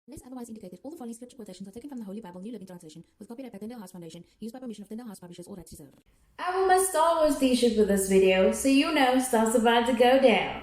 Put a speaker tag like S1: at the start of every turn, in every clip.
S1: Unless otherwise indicated, all the following scripture quotations are taken from the Holy Bible, New Living Translation, with copyright by Tyndale Foundation, used by permission of Tyndale House Publishers, all rights reserved.
S2: I wore my Star Wars t-shirt for this video, so you know stuff's about to go down.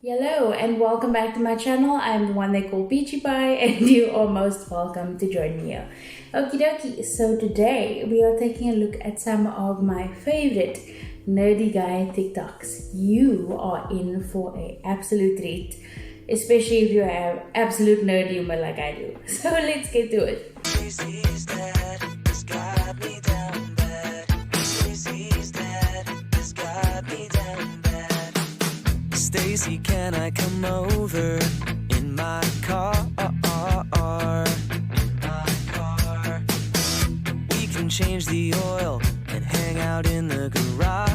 S2: Hello and welcome back to my channel. I'm the one they call Peachy and you are most welcome to join me here. Okie dokie, so today we are taking a look at some of my favorite nerdy guy TikToks. You are in for an absolute treat, especially if you have absolute nerd humor like I do. So let's get to it.
S3: Stacy, can I come over in my car? We can change the oil and hang out in the garage.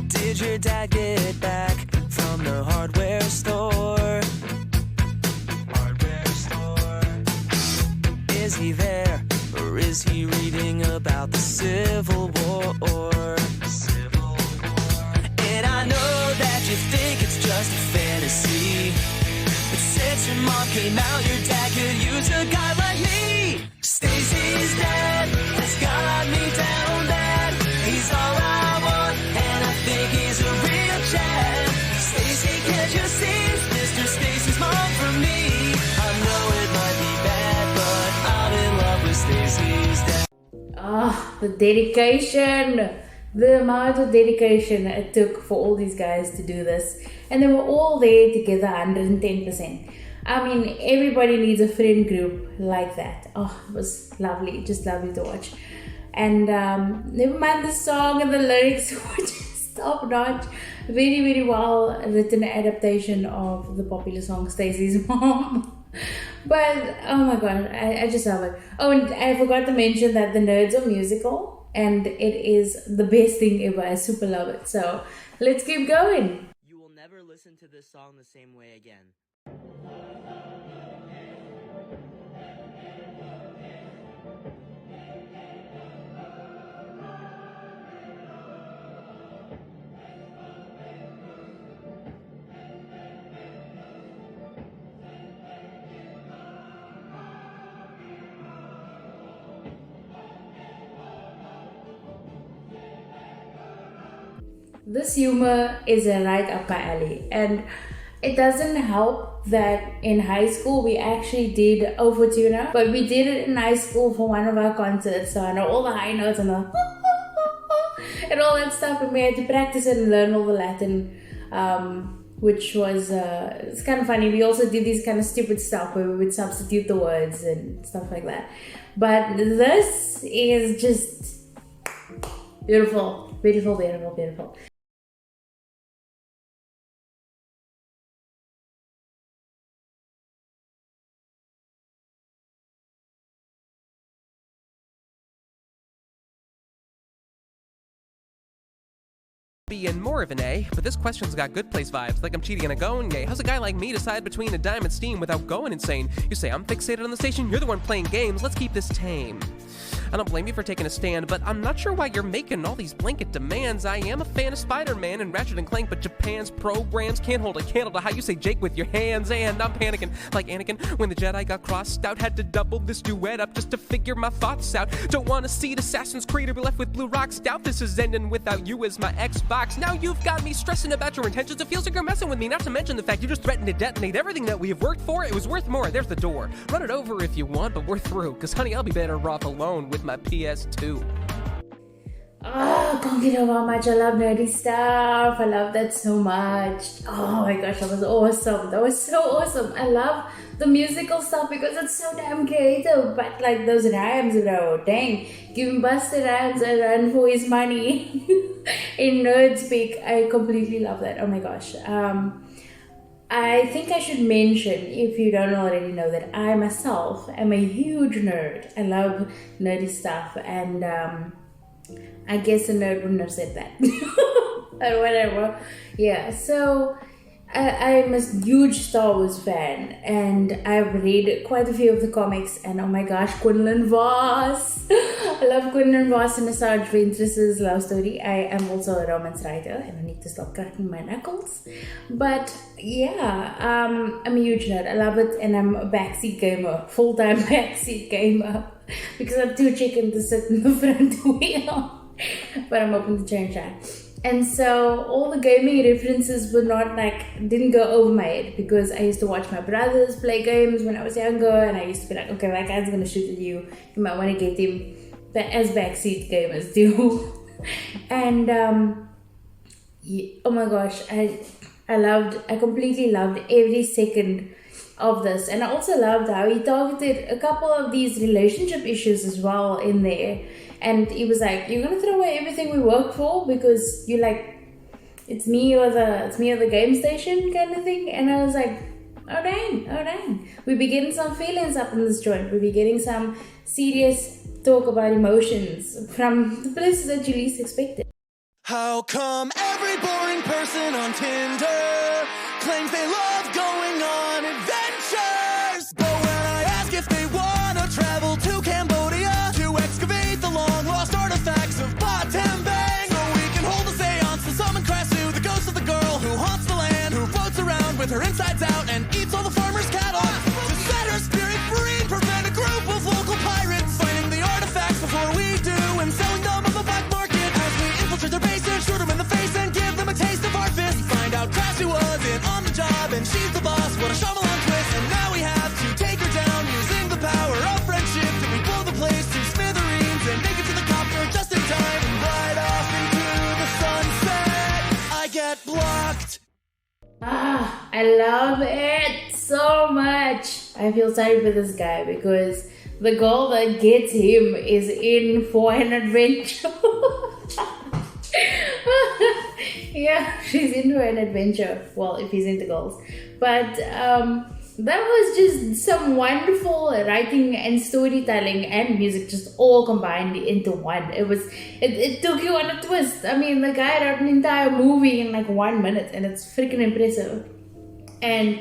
S3: Did your dad get back from the hardware store? Is he there or is he reading about the Civil War? And I know that you think it's just a fantasy, but since your mom came out, your dad could use a guy like me. Stacy's dad has got me down bad. He's all I want, and I think he's a real chap. Stacy, can't you see Mr. Stacy's mom for me? I know it might be bad, but I'm in love with Stacy's dad.
S2: Ah, the dedication. The amount of dedication it took for all these guys to do this, and they were all there together 110%. I mean, everybody needs a friend group like that. Oh, it was lovely, just lovely to watch. And never mind the song and the lyrics were just top notch. Very, very well written adaptation of the popular song Stacy's Mom. But oh my god, I just love it. Oh, and I forgot to mention that the Nerds are musical. And it is the best thing ever. I super love it. So let's keep going.
S3: You will never listen to this song the same way again.
S2: This humor is right up my alley, and it doesn't help that in high school we actually did Overtuner, but we did it in high school for one of our concerts, so I know all the high notes and the and all that stuff, and we had to practice it and learn all the Latin, which was it's kind of funny. We also did these kind of stupid stuff where we would substitute the words and stuff like that, but this is just beautiful, beautiful, beautiful, beautiful.
S4: And more of an A, but this question's got good place vibes, like I'm cheating and a going gay. How's a guy like me decide between a dime and steam without going insane? You say I'm fixated on the station, you're the one playing games, let's keep this tame. I don't blame you for taking a stand, but I'm not sure why you're making all these blanket demands. I am a fan of Spider-Man and Ratchet and Clank, but Japan's programs can't hold a candle to how you say Jake with your hands, and I'm panicking like Anakin when the Jedi got crossed out. Had to double this duet up just to figure my thoughts out. Don't want to see Assassin's Creed or be left with Blue Rocks. Doubt this is ending without you as my Xbox. Now you've got me stressing about your intentions. It feels like you're messing with me, not to mention the fact you just threatened to detonate everything that we have worked for. It was worth more. There's the door. Run it over if you want, but we're through. Cause honey, I'll be better off alone with my PS2.
S2: Oh, can't get over how much I love nerdy stuff. I love that so much. Oh my gosh, that was awesome. That was so awesome. I love the musical stuff because it's so damn creative. But like those rhymes, bro, dang. Giving Buster Rhymes a run for his money. In nerd speak, I completely love that. Oh my gosh. I think I should mention, if you don't already know, that I myself am a huge nerd. I love nerdy stuff, and I guess a nerd wouldn't have said that. Or whatever. Yeah, so I'm a huge Star Wars fan, and I've read quite a few of the comics, and oh my gosh, Quinlan Voss! I love Quinlan Voss and Asajj Ventress's love story. I am also a romance writer, and I need to stop cracking my knuckles. But yeah, I'm a huge nerd. I love it, and I'm a backseat gamer, full-time backseat gamer, because I'm too chicken to sit in the front wheel. But I'm open to change that. And so all the gaming references were not didn't go over my head, because I used to watch my brothers play games when I was younger, and I used to be like, okay, that guy's gonna shoot at you. You might want to get him, as backseat gamers do. And oh my gosh, I completely loved every second of this. And I also loved how he targeted a couple of these relationship issues as well in there. And he was like, you're gonna throw away everything we work for because you're like, it's me or the game station kind of thing. And I was like, oh dang. We be getting some feelings up in this joint. We be getting some serious talk about emotions from the places that you least expected.
S3: How come every boring person on Tinder claims they love going on adventures? But when I ask if they wanna travel to Cambodia to excavate the long-lost artifacts of Battambang, so we can hold a seance to summon Krasu, the ghost of the girl who haunts the land, who floats around with her insides out and eats all the farmers' cattle, to set her spirit free and prevent a group of local pirates finding the artifacts before we do and selling them on the black market as we infiltrate their bases, shoot them in the face and give them a taste of our fists. Find out Krasu wasn't on the job and she's the boss. What a Shyamalan twist. And now we have to take her down using the power of friendship. Then we blow the place to smithereens and make it to the copter just in time and ride off into the sunset. I get blocked.
S2: I love it so much. I feel sorry for this guy because the girl that gets him is in for an adventure. Yeah, she's into an adventure. Well, if he's into girls. But that was just some wonderful writing and storytelling and music just all combined into one. It took you on a twist. I mean, the guy wrote an entire movie in 1 minute, and it's freaking impressive. And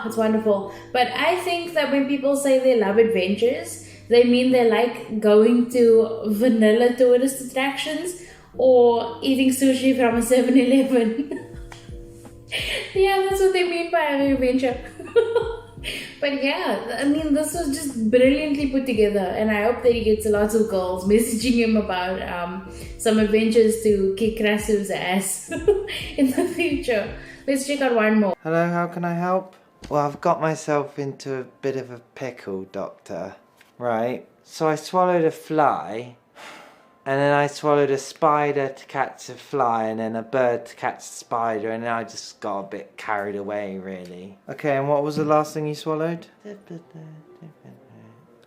S2: it's wonderful. But I think that when people say they love adventures, they mean they like going to vanilla tourist attractions or eating sushi from a 7-Eleven. Yeah, that's what they mean by having adventure. But yeah, I mean, this was just brilliantly put together, and I hope that he gets lots of girls messaging him about some adventures to kick Krasu's ass in the future. Let's check out one more.
S5: Hello, how can I help? Well, I've got myself into a bit of a pickle, Doctor. Right, so I swallowed a fly, and then I swallowed a spider to catch a fly, and then a bird to catch a spider, and then I just got a bit carried away, really. Okay, and what was the last thing you swallowed?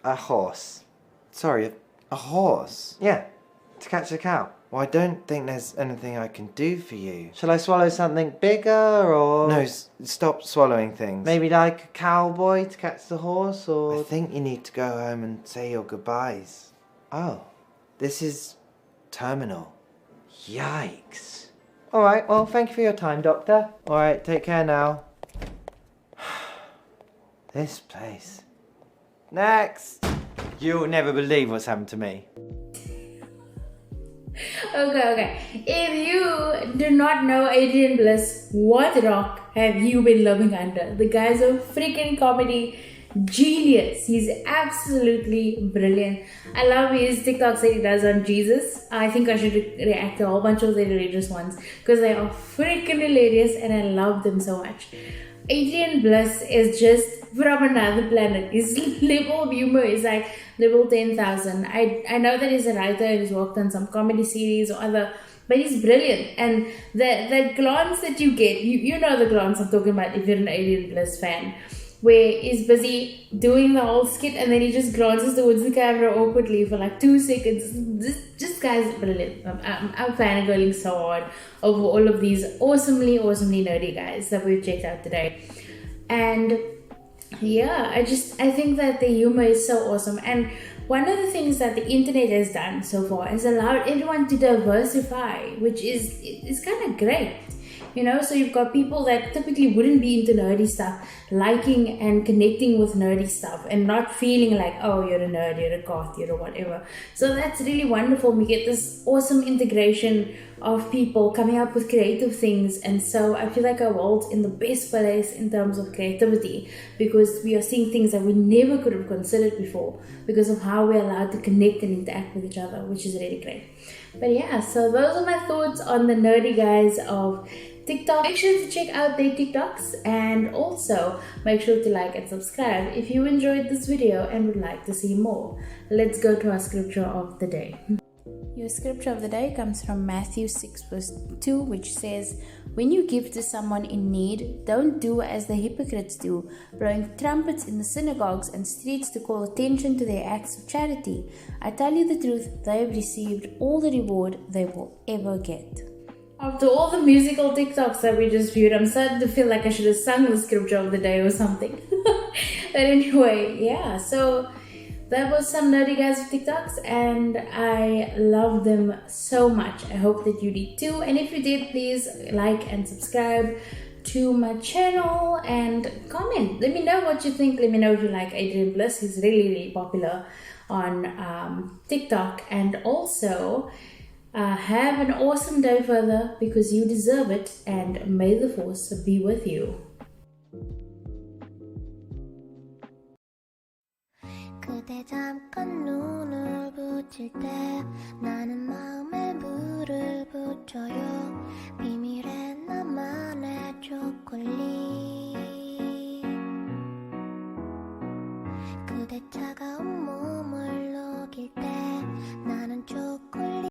S5: A horse. Sorry, a horse? Yeah, to catch a cow. Well, I don't think there's anything I can do for you. Shall I swallow something bigger, or...? No, stop swallowing things. Maybe like a cowboy to catch the horse, or...? I think you need to go home and say your goodbyes. Oh. This is terminal. Yikes. Alright, well, thank you for your time, Doctor. Alright, take care now. This place. Next! You'll never believe what's happened to me.
S2: Okay. If you do not know Adrian Bliss, what rock have you been living under? The guy's a freaking comedy genius. He's absolutely brilliant. I love his TikToks that he does on Jesus. I think I should react to a whole bunch of the religious ones because they are freaking hilarious and I love them so much. Adrian Bliss is just from another planet. His level of humor is like level 10,000. I know that he's a writer, he's worked on some comedy series or other, but he's brilliant. And the glance that you get, you know the glance I'm talking about if you're an Adrian Bliss fan, where he's busy doing the whole skit and then he just glances towards the camera awkwardly for 2 seconds. This guy's brilliant. I'm fangirling so hard over all of these awesomely nerdy guys that we've checked out today. And yeah, I think that the humor is so awesome. And one of the things that the internet has done so far is allowed everyone to diversify, which is kind of great. You know, so you've got people that typically wouldn't be into nerdy stuff liking and connecting with nerdy stuff and not feeling like, oh, you're a nerd, you're a goth, you're a whatever. So that's really wonderful. We get this awesome integration of people coming up with creative things, and so I feel like our world's in the best place in terms of creativity, because we are seeing things that we never could have considered before because of how we're allowed to connect and interact with each other, which is really great. But yeah, so those are my thoughts on the nerdy guys of TikTok. Make sure to check out their TikToks, and also make sure to like and subscribe if you enjoyed this video and would like to see more. Let's go to our scripture of the day. Your scripture of the day comes from Matthew 6 verse 2, which says, "When you give to someone in need, don't do as the hypocrites do, blowing trumpets in the synagogues and streets to call attention to their acts of charity. I tell you the truth, they have received all the reward they will ever get." After all the musical TikToks that we just viewed, I'm starting to feel like I should have sung the scripture of the day or something. But anyway, yeah, so that was some nerdy guys with TikToks, and I love them so much. I hope that you did too, and if you did, please like and subscribe to my channel and comment. Let me know what you think. Let me know if you like Adrian Bliss. He's really, really popular on TikTok. And also, have an awesome day further, because you deserve it, and may the force be with you.
S6: 그대 잠깐 눈을 붙일 때 나는 마음에 물을 붙여요.